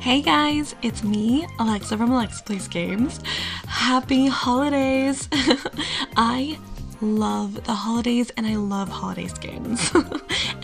Hey guys, it's me, Alexa from Alexa Plays Games. Happy holidays! I love the holidays and I love holiday skins.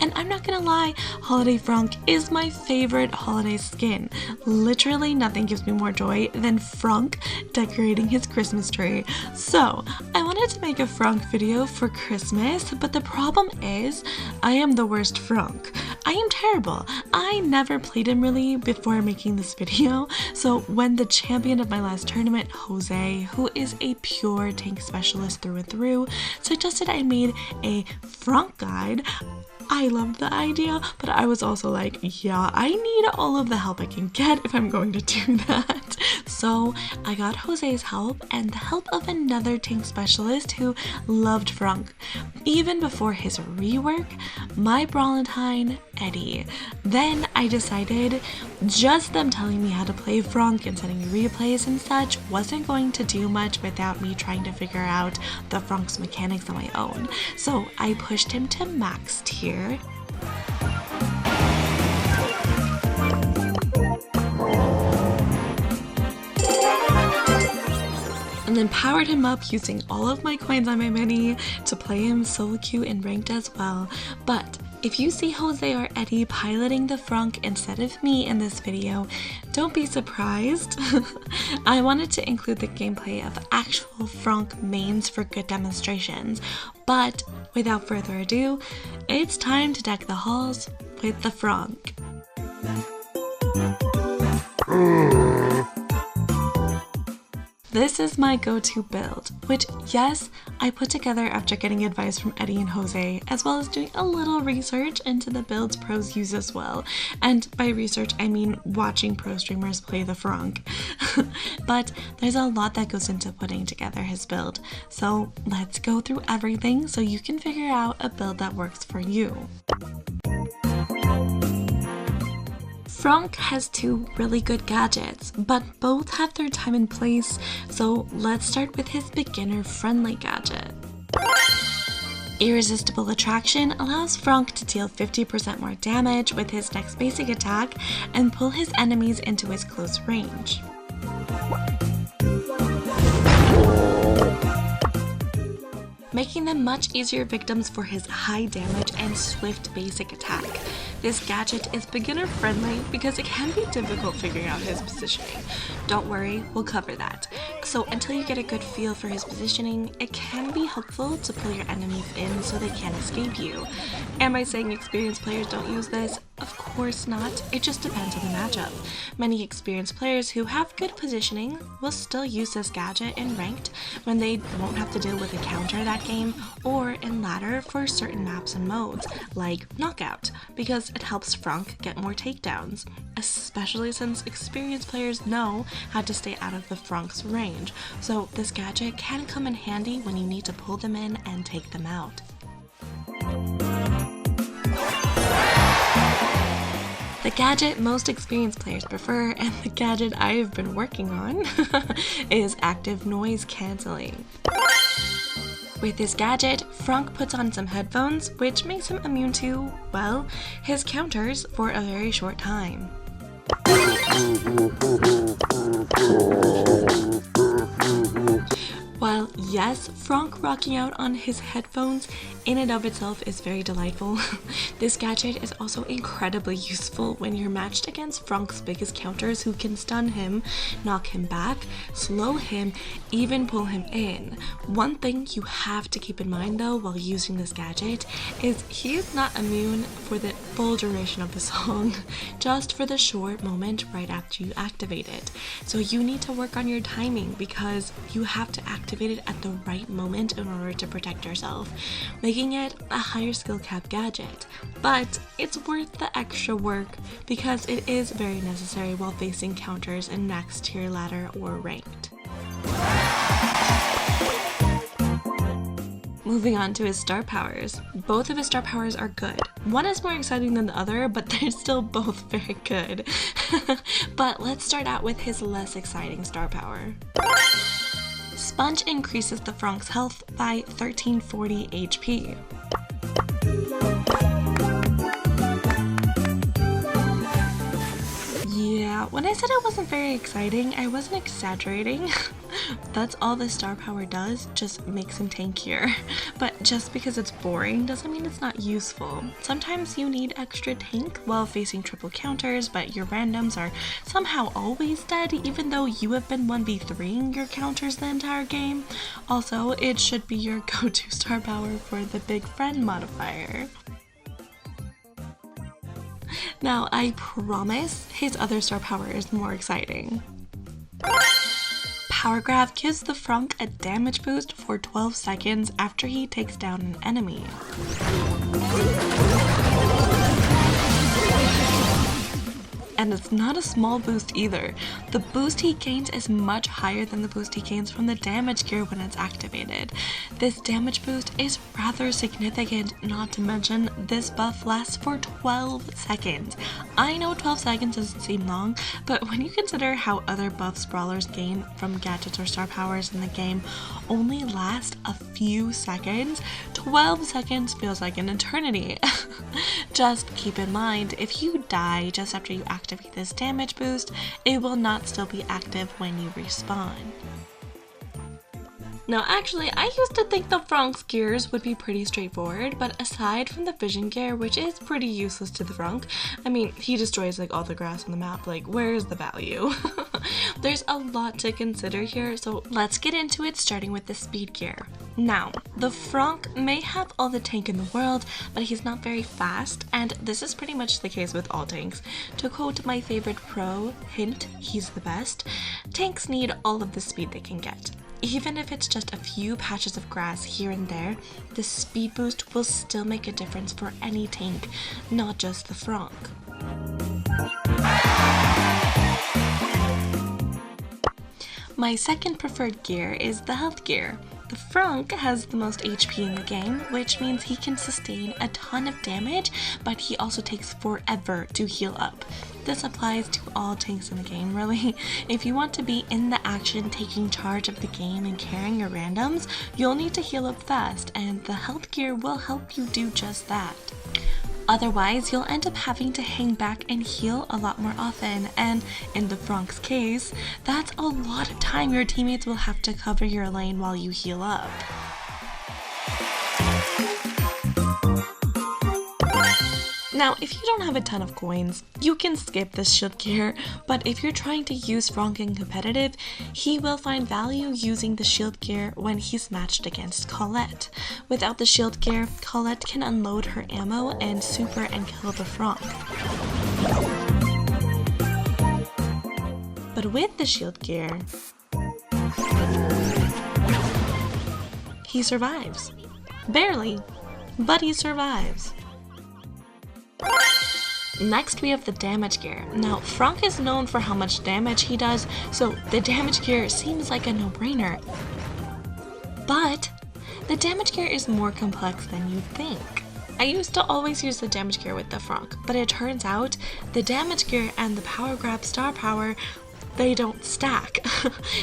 And I'm not gonna lie, Holiday Fronk is my favorite holiday skin. Literally nothing gives me more joy than Fronk decorating his Christmas tree. So I wanted to make a Fronk video for Christmas, but the problem is I am the worst Fronk. I am terrible. I never played him really before making this video, so when the champion of my last tournament, Jose, who is a pure tank specialist through and through, suggested I made a Fronk guide, I loved the idea, but I was also like, yeah, I need all of the help I can get if I'm going to do that. So I got Jose's help and the help of another tank specialist who loved Fronk. Even before his rework, my Brawlentine, Eddy. Then I decided just them telling me how to play Fronk and sending me replays and such wasn't going to do much without me trying to figure out the Fronk's mechanics on my own. So I pushed him to max tier. And then powered him up using all of my coins on my mini to play him solo queue and ranked as well. But if you see Jose or Eddy piloting the Fronk instead of me in this video, don't be surprised. I wanted to include the gameplay of actual Fronk mains for good demonstrations, but without further ado, it's time to deck the halls with the Fronk. This is my go-to build, which yes, I put together after getting advice from Eddy and Jose, as well as doing a little research into the builds pros use as well. And by research, I mean watching pro streamers play the Fronk. But there's a lot that goes into putting together his build, so let's go through everything so you can figure out a build that works for you. Fronk has two really good gadgets, but both have their time and place, so let's start with his beginner-friendly gadget. Irresistible Attraction allows Fronk to deal 50% more damage with his next basic attack and pull his enemies into his close range. Making them much easier victims for his high damage and swift basic attack. This gadget is beginner friendly because it can be difficult figuring out his positioning. Don't worry, we'll cover that. So until you get a good feel for his positioning, it can be helpful to pull your enemies in so they can't escape you. Am I saying experienced players don't use this? Of course not, it just depends on the matchup. Many experienced players who have good positioning will still use this gadget in ranked when they won't have to deal with a counter that game, or in ladder for certain maps and modes, like Knockout, because it helps Fronk get more takedowns, especially since experienced players know how to stay out of the Fronk's range, so this gadget can come in handy when you need to pull them in and take them out. The gadget most experienced players prefer, and the gadget I've been working on, is active noise cancelling. With this gadget, Fronk puts on some headphones, which makes him immune to, well, his counters for a very short time. While yes, Fronk rocking out on his headphones in and of itself is very delightful, this gadget is also incredibly useful when you're matched against Fronk's biggest counters who can stun him, knock him back, slow him, even pull him in. One thing you have to keep in mind though while using this gadget is he is not immune for the full duration of the song, just for the short moment right after you activate it. So you need to work on your timing because you have to activate it at the right moment in order to protect yourself, making it a higher skill cap gadget. But it's worth the extra work because it is very necessary while facing counters in max tier ladder or ranked. Moving on to his star powers. Both of his star powers are good. One is more exciting than the other, but they're still both very good. But let's start out with his less exciting star power. Sponge increases the Fronk's health by 1340 HP. Yeah, Now, when I said it wasn't very exciting, I wasn't exaggerating. That's all the star power does, just makes him tankier. But just because it's boring doesn't mean it's not useful. Sometimes you need extra tank while facing triple counters, but your randoms are somehow always dead even though you have been 1v3ing your counters the entire game. Also, it should be your go-to star power for the big friend modifier. Now, I promise his other star power is more exciting. Power Grab gives the Fronk a damage boost for 12 seconds after he takes down an enemy. And it's not a small boost either. The boost he gains is much higher than the boost he gains from the damage gear when it's activated. This damage boost is rather significant, not to mention this buff lasts for 12 seconds. I know 12 seconds doesn't seem long, but when you consider how other buffs brawlers gain from gadgets or star powers in the game only last a few seconds, 12 seconds feels like an eternity. Just keep in mind, if you die just after you activate this damage boost, it will not still be active when you respawn. Now actually, I used to think the Fronk's gears would be pretty straightforward, but aside from the vision gear, which is pretty useless to the Fronk, I mean, he destroys like all the grass on the map, like where's the value? There's a lot to consider here, so let's get into it, starting with the speed gear. Now, the Fronk may have all the tank in the world, but he's not very fast, and this is pretty much the case with all tanks. To quote my favorite pro, hint, he's the best, tanks need all of the speed they can get. Even if it's just a few patches of grass here and there, the speed boost will still make a difference for any tank, not just the Fronk. My second preferred gear is the health gear. The Fronk has the most HP in the game, which means he can sustain a ton of damage, but he also takes forever to heal up. This applies to all tanks in the game, really. If you want to be in the action, taking charge of the game and carrying your randoms, you'll need to heal up fast, and the health gear will help you do just that. Otherwise, you'll end up having to hang back and heal a lot more often, and in the Fronk's case, that's a lot of time your teammates will have to cover your lane while you heal up. Now, if you don't have a ton of coins, you can skip this shield gear, but if you're trying to use Fronk in competitive, he will find value using the shield gear when he's matched against Colette. Without the shield gear, Colette can unload her ammo and super and kill the Fronk. But with the shield gear, he survives. Barely, but he survives. Next, we have the damage gear. Now, Fronk is known for how much damage he does, so the damage gear seems like a no-brainer. But the damage gear is more complex than you'd think. I used to always use the damage gear with the Fronk, but it turns out the damage gear and the power grab star power, they don't stack.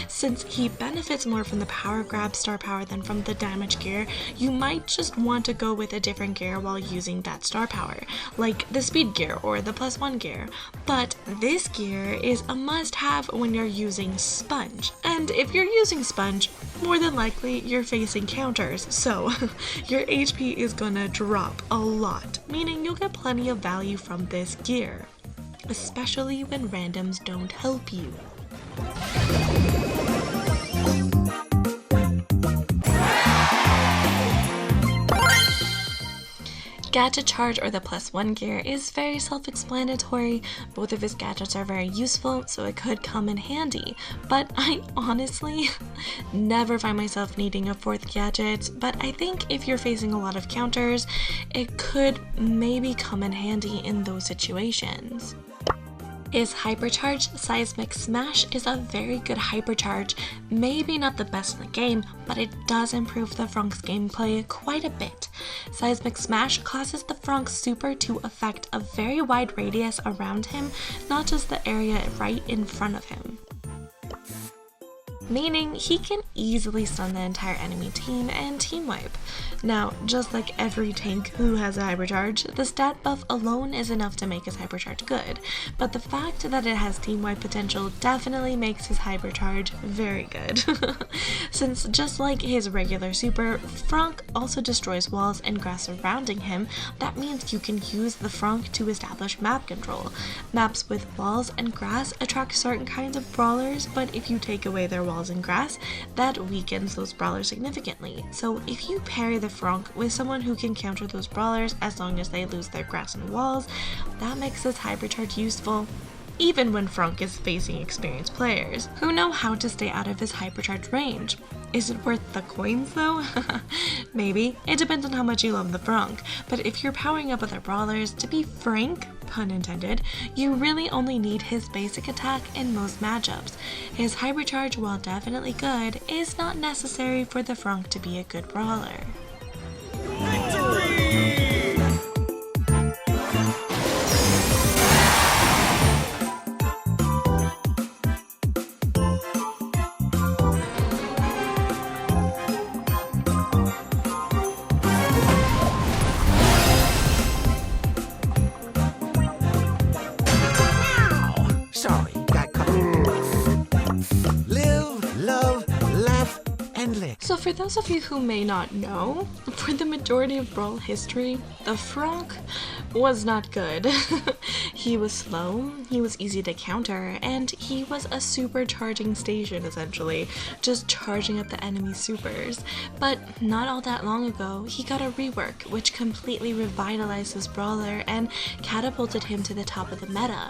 Since he benefits more from the power grab star power than from the damage gear, you might just want to go with a different gear while using that star power, like the speed gear or the +1 gear. But this gear is a must-have when you're using Sponge. And if you're using Sponge, more than likely you're facing counters, so your HP is gonna drop a lot, meaning you'll get plenty of value from this gear, especially when randoms don't help you. Gadget Charge, or the +1 gear, is very self-explanatory. Both of his gadgets are very useful, so it could come in handy. But I honestly never find myself needing a fourth gadget, but I think if you're facing a lot of counters, it could maybe come in handy in those situations. His Hypercharge Seismic Smash is a very good Hypercharge, maybe not the best in the game, but it does improve the Fronk's gameplay quite a bit. Seismic Smash causes the Fronk's super to affect a very wide radius around him, not just the area right in front of him. meaning he can easily stun the entire enemy team and team wipe. Now, just like every tank who has a Hypercharge, the stat buff alone is enough to make his Hypercharge good, but the fact that it has team wipe potential definitely makes his Hypercharge very good. Since just like his regular super, Fronk also destroys walls and grass surrounding him, that means you can use the Fronk to establish map control. Maps with walls and grass attract certain kinds of brawlers, but if you take away their walls and grass, that weakens those brawlers significantly. So if you parry the Fronk with someone who can counter those brawlers as long as they lose their grass and walls, that makes this Hypercharge useful, even when Fronk is facing experienced players who know how to stay out of his Hypercharge range. Is it worth the coins though? Maybe. It depends on how much you love the Fronk, but if you're powering up other brawlers, to be frank, pun intended, you really only need his basic attack in most matchups. His Hypercharge, while definitely good, is not necessary for the Fronk to be a good brawler. So for those of you who may not know, for the majority of Brawl history, the Fronk was not good. He was slow, he was easy to counter, and he was a supercharging station essentially, just charging up the enemy supers. But not all that long ago, he got a rework, which completely revitalized this brawler and catapulted him to the top of the meta.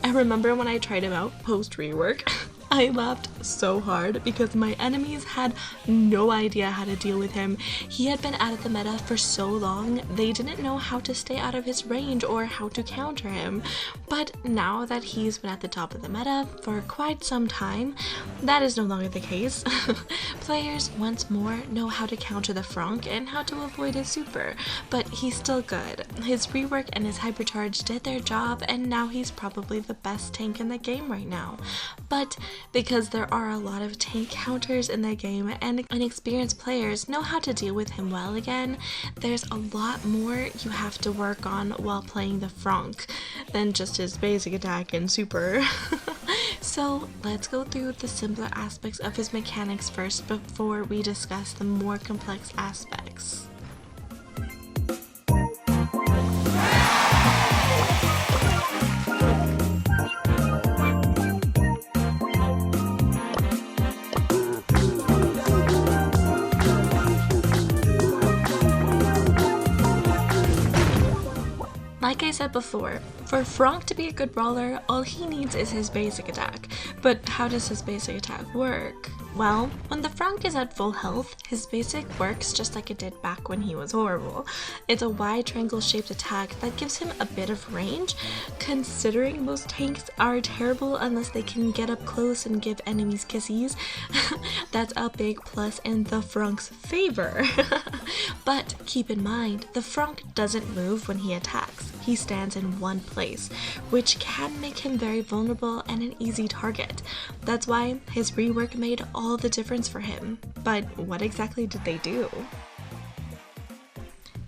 I remember when I tried him out post-rework, I laughed so hard because my enemies had no idea how to deal with him. He had been out of the meta for so long, they didn't know how to stay out of his range or how to counter him. But now that he's been at the top of the meta for quite some time, that is no longer the case. Players once more know how to counter the Fronk and how to avoid his super, but he's still good. His rework and his Hypercharge did their job, and now he's probably the best tank in the game right now. But because there are a lot of tank counters in the game and inexperienced players know how to deal with him well again, there's a lot more you have to work on while playing the Fronk than just his basic attack and super. So let's go through the simpler aspects of his mechanics first before we discuss the more complex aspects. Like I said before, for Fronk to be a good brawler, all he needs is his basic attack. But how does his basic attack work? Well, when the Fronk is at full health, his basic works just like it did back when he was horrible. It's a wide triangle shaped attack that gives him a bit of range, considering most tanks are terrible unless they can get up close and give enemies kissies. That's a big plus in the Fronk's favor. But keep in mind, the Fronk doesn't move when he attacks. He stands in one place, which can make him very vulnerable and an easy target. That's why his rework made all the difference for him. But what exactly did they do?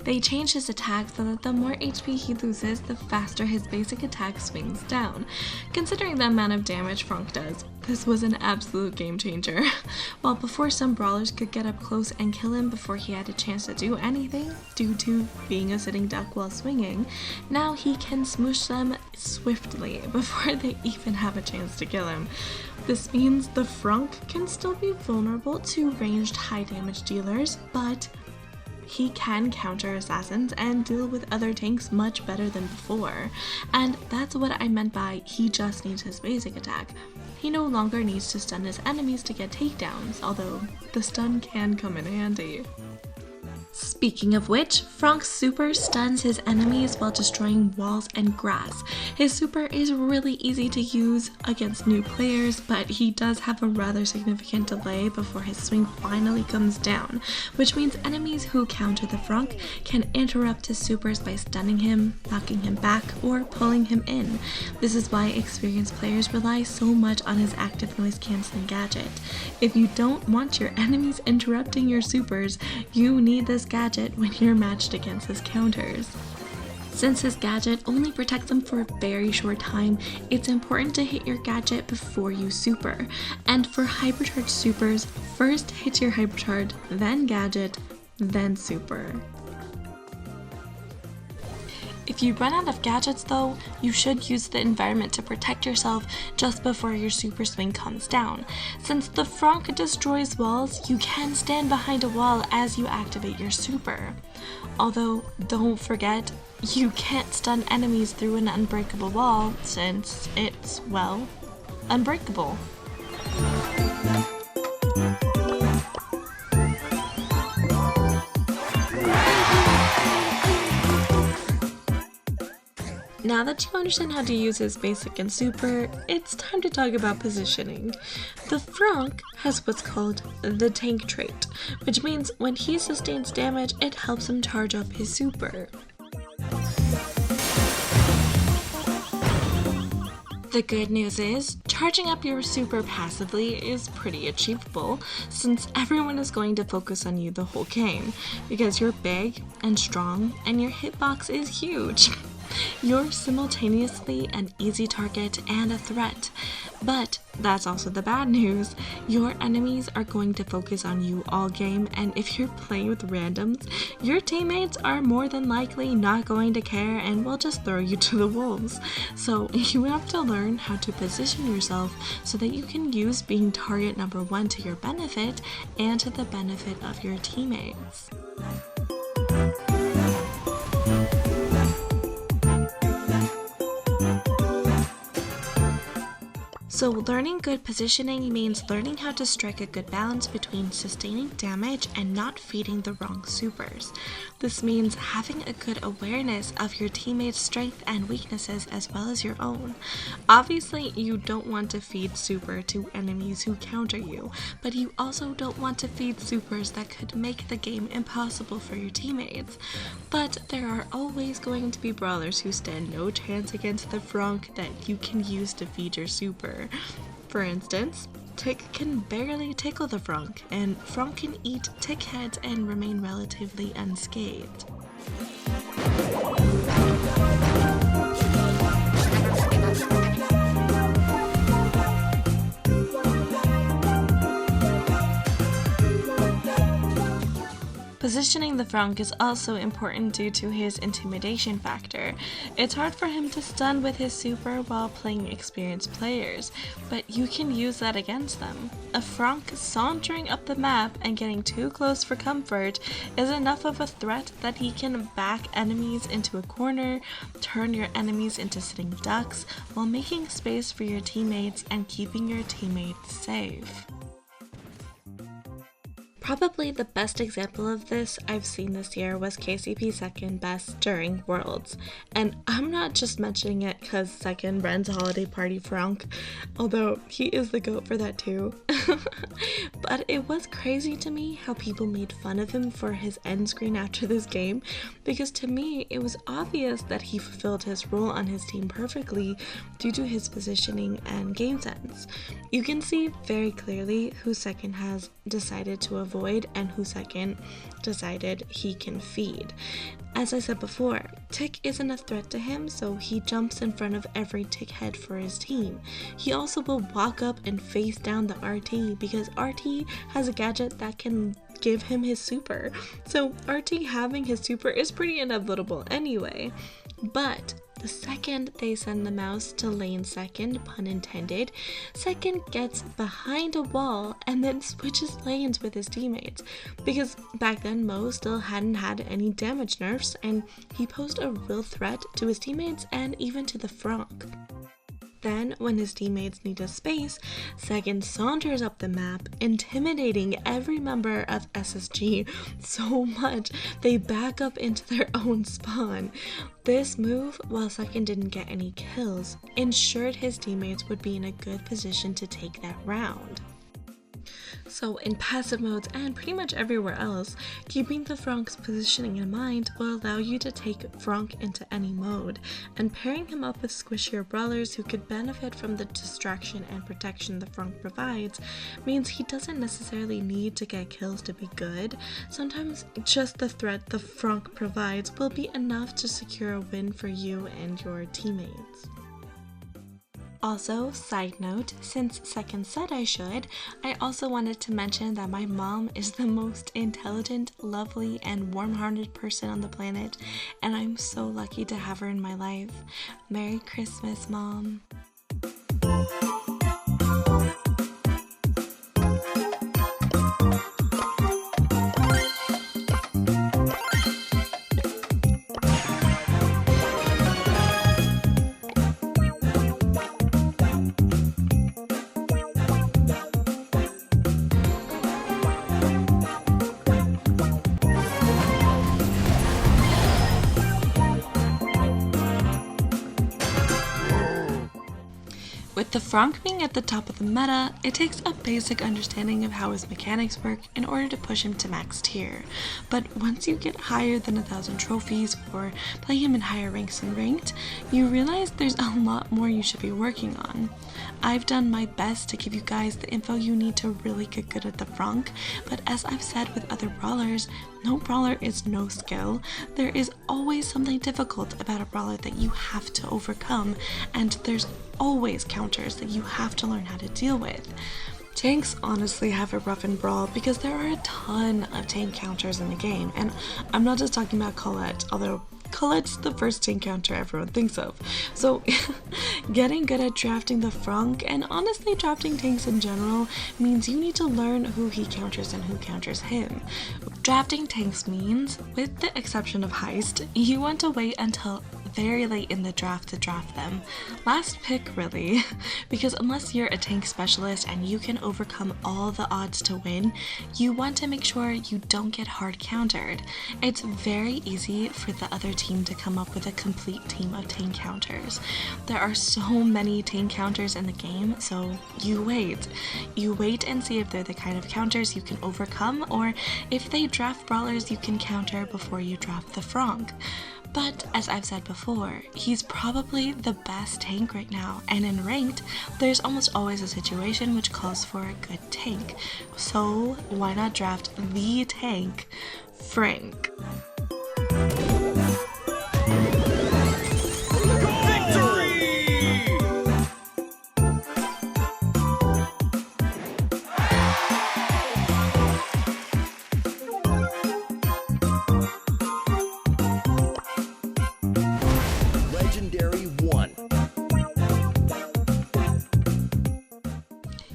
They changed his attack so that the more HP he loses, the faster his basic attack swings down. Considering the amount of damage Fronk does, this was an absolute game changer. While before some brawlers could get up close and kill him before he had a chance to do anything, due to being a sitting duck while swinging, now he can smoosh them swiftly before they even have a chance to kill him. This means the Fronk can still be vulnerable to ranged high damage dealers, but he can counter assassins and deal with other tanks much better than before. And that's what I meant by he just needs his basic attack. He no longer needs to stun his enemies to get takedowns, although the stun can come in handy. Speaking of which, Fronk's super stuns his enemies while destroying walls and grass. His super is really easy to use against new players, but he does have a rather significant delay before his swing finally comes down, which means enemies who counter the Fronk can interrupt his supers by stunning him, knocking him back, or pulling him in. This is why experienced players rely so much on his active noise cancelling gadget. If you don't want your enemies interrupting your supers, you need this gadget when you're matched against his counters. Since his gadget only protects them for a very short time, it's important to hit your gadget before you super. And for Hypercharge supers, first hit your Hypercharge, then gadget, then super. If you run out of gadgets though, you should use the environment to protect yourself just before your super swing comes down. Since the Fronk destroys walls, you can stand behind a wall as you activate your super. Although, don't forget, you can't stun enemies through an unbreakable wall since it's, well, unbreakable. Now that you understand how to use his basic and super, it's time to talk about positioning. The Fronk has what's called the tank trait, which means when he sustains damage, it helps him charge up his super. The good news is, charging up your super passively is pretty achievable, since everyone is going to focus on you the whole game, because you're big and strong and your hitbox is huge. You're simultaneously an easy target and a threat, but that's also the bad news. Your enemies are going to focus on you all game, and if you're playing with randoms, your teammates are more than likely not going to care and will just throw you to the wolves. So you have to learn how to position yourself so that you can use being target number one to your benefit and to the benefit of your teammates. So learning good positioning means learning how to strike a good balance between sustaining damage and not feeding the wrong supers. This means having a good awareness of your teammates' strengths and weaknesses as well as your own. Obviously, you don't want to feed super to enemies who counter you, but you also don't want to feed supers that could make the game impossible for your teammates. But there are always going to be brawlers who stand no chance against the Fronk that you can use to feed your super. For instance, Tick can barely tickle the Fronk, and Fronk can eat Tick heads and remain relatively unscathed. Positioning the Fronk is also important due to his intimidation factor. It's hard for him to stun with his super while playing experienced players, but you can use that against them. A Fronk sauntering up the map and getting too close for comfort is enough of a threat that he can back enemies into a corner, turn your enemies into sitting ducks, while making space for your teammates and keeping your teammates safe. Probably the best example of this I've seen this year was KCP's second best during Worlds. And I'm not just mentioning it because second runs holiday party Fronk, although he is the GOAT for that too. But it was crazy to me how people made fun of him for his end screen after this game, because to me it was obvious that he fulfilled his role on his team perfectly due to his positioning and game sense. You can see very clearly who second has decided to avoid and who second decided he can feed. As I said before, Tick isn't a threat to him, so he jumps in front of every Tick head for his team. He also will walk up and face down the RT because RT has a gadget that can give him his super. So RT having his super is pretty inevitable anyway. But the second they send the mouse to lane second, pun intended, second gets behind a wall and then switches lanes with his teammates. Because back then Mo still hadn't had any damage nerfs and he posed a real threat to his teammates and even to the Fronk. Then, when his teammates need a space, Second saunters up the map, intimidating every member of SSG so much they back up into their own spawn. This move, while Second didn't get any kills, ensured his teammates would be in a good position to take that round. So in passive modes and pretty much everywhere else, keeping the Fronk's positioning in mind will allow you to take Fronk into any mode, and pairing him up with squishier brawlers who could benefit from the distraction and protection the Fronk provides means he doesn't necessarily need to get kills to be good. Sometimes just the threat the Fronk provides will be enough to secure a win for you and your teammates. Also, side note, since Second said I should, I also wanted to mention that my mom is the most intelligent, lovely, and warm-hearted person on the planet, and I'm so lucky to have her in my life. Merry Christmas, Mom. With the Fronk being at the top of the meta, it takes a basic understanding of how his mechanics work in order to push him to max tier. But once you get higher than 1,000 trophies or play him in higher ranks in ranked, you realize there's a lot more you should be working on. I've done my best to give you guys the info you need to really get good at the Fronk, but as I've said with other brawlers, no brawler is no skill. There is always something difficult about a brawler that you have to overcome, and there's always counters that you have to learn how to deal with. Tanks honestly have a rough and brawl because there are a ton of tank counters in the game, and I'm not just talking about Colette, although Colette's the first tank counter everyone thinks of. So getting good at drafting the Fronk, and honestly drafting tanks in general, means you need to learn who he counters and who counters him. Drafting tanks means, with the exception of Heist, you want to wait until very late in the draft to draft them. Last pick really, because unless you're a tank specialist and you can overcome all the odds to win, you want to make sure you don't get hard countered. It's very easy for the other team to come up with a complete team of tank counters. There are so many tank counters in the game, so you wait. You wait and see if they're the kind of counters you can overcome, or if they draft brawlers you can counter before you draft the Fronk. But as I've said before, he's probably the best tank right now, and in ranked, there's almost always a situation which calls for a good tank. So why not draft the tank, Fronk?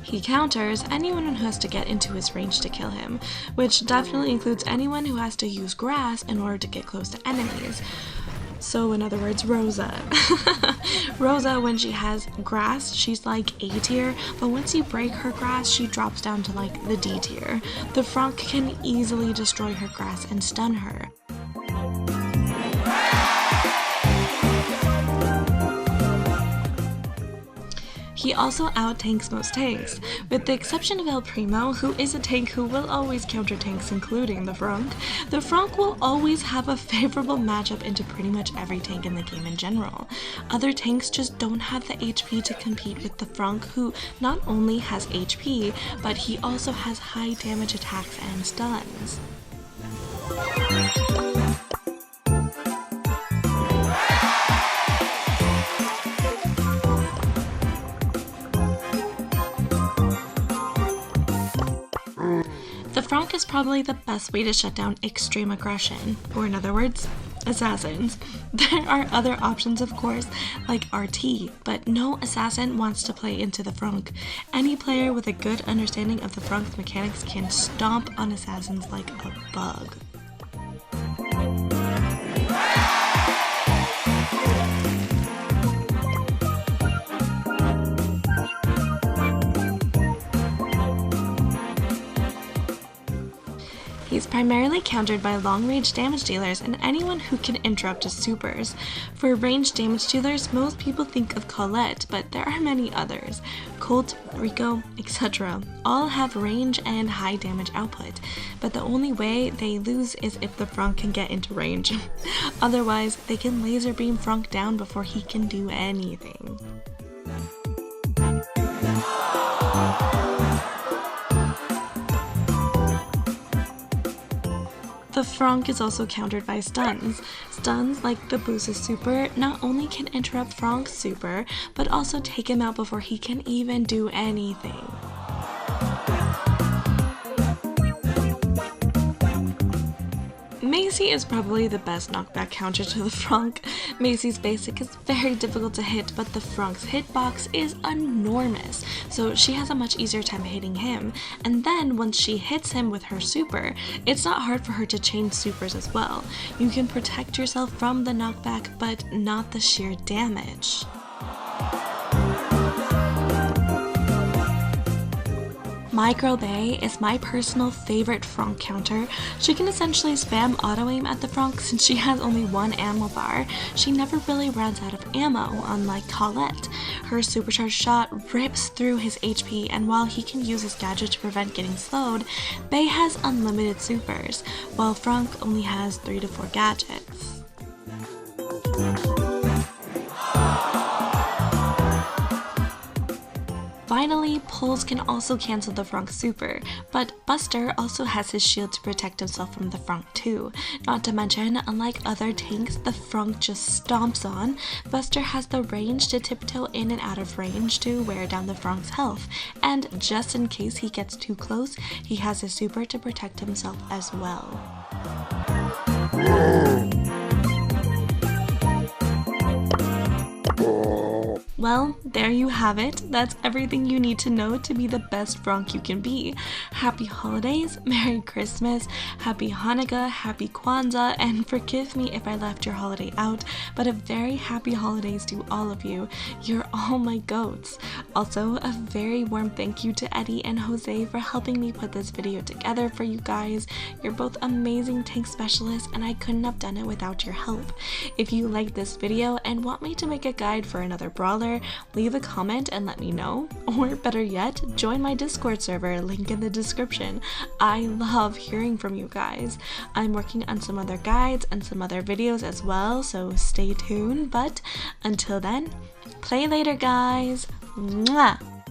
He counters anyone who has to get into his range to kill him, which definitely includes anyone who has to use grass in order to get close to enemies. So in other words, Rosa. Rosa, when she has grass, she's like A tier, but once you break her grass, she drops down to like the D tier. The Fronk can easily destroy her grass and stun her. He also out-tanks most tanks, with the exception of El Primo, who is a tank who will always counter tanks including the Fronk. The Fronk will always have a favorable matchup into pretty much every tank in the game in general. Other tanks just don't have the HP to compete with the Fronk, who not only has HP, but he also has high damage attacks and stuns. The Fronk is probably the best way to shut down extreme aggression, or in other words, assassins. There are other options of course, like RT, but no assassin wants to play into the Fronk. Any player with a good understanding of the Fronk's mechanics can stomp on assassins like a bug. He's primarily countered by long-range damage dealers and anyone who can interrupt his supers. For ranged damage dealers, most people think of Colette, but there are many others. Colt, Rico, etc. all have range and high damage output, but the only way they lose is if the Fronk can get into range. Otherwise, they can laser beam Fronk down before he can do anything. The Fronk is also countered by stuns. Stuns, like the Boose's super, not only can interrupt Fronk's super, but also take him out before he can even do anything. Macy is probably the best knockback counter to the Fronk. Macy's basic is very difficult to hit, but the Fronk's hitbox is enormous, so she has a much easier time hitting him. And then once she hits him with her super, it's not hard for her to chain supers as well. You can protect yourself from the knockback, but not the sheer damage. My Girl Bay is my personal favorite Fronk counter. She can essentially spam auto-aim at the Fronk since she has only one ammo bar. She never really runs out of ammo, unlike Colette. Her supercharged shot rips through his HP, and while he can use his gadget to prevent getting slowed, Bay has unlimited supers, while Fronk only has 3 to 4 gadgets. Finally, pulls can also cancel the Fronk super, but Buster also has his shield to protect himself from the Fronk too. Not to mention, unlike other tanks the Fronk just stomps on, Buster has the range to tiptoe in and out of range to wear down the Fronk's health, and just in case he gets too close, he has his super to protect himself as well. Well, there you have it. That's everything you need to know to be the best Fronk you can be. Happy holidays, Merry Christmas, Happy Hanukkah, Happy Kwanzaa, and forgive me if I left your holiday out, but a very happy holidays to all of you. You're all my goats. Also, a very warm thank you to Eddy and Jose for helping me put this video together for you guys. You're both amazing tank specialists, and I couldn't have done it without your help. If you liked this video and want me to make a guide for another brawler, leave a comment and let me know, or better yet, join my Discord server, link in the description. I love hearing from you guys. I'm working on some other guides and some other videos as well, so stay tuned, but until then, play later guys! Mwah!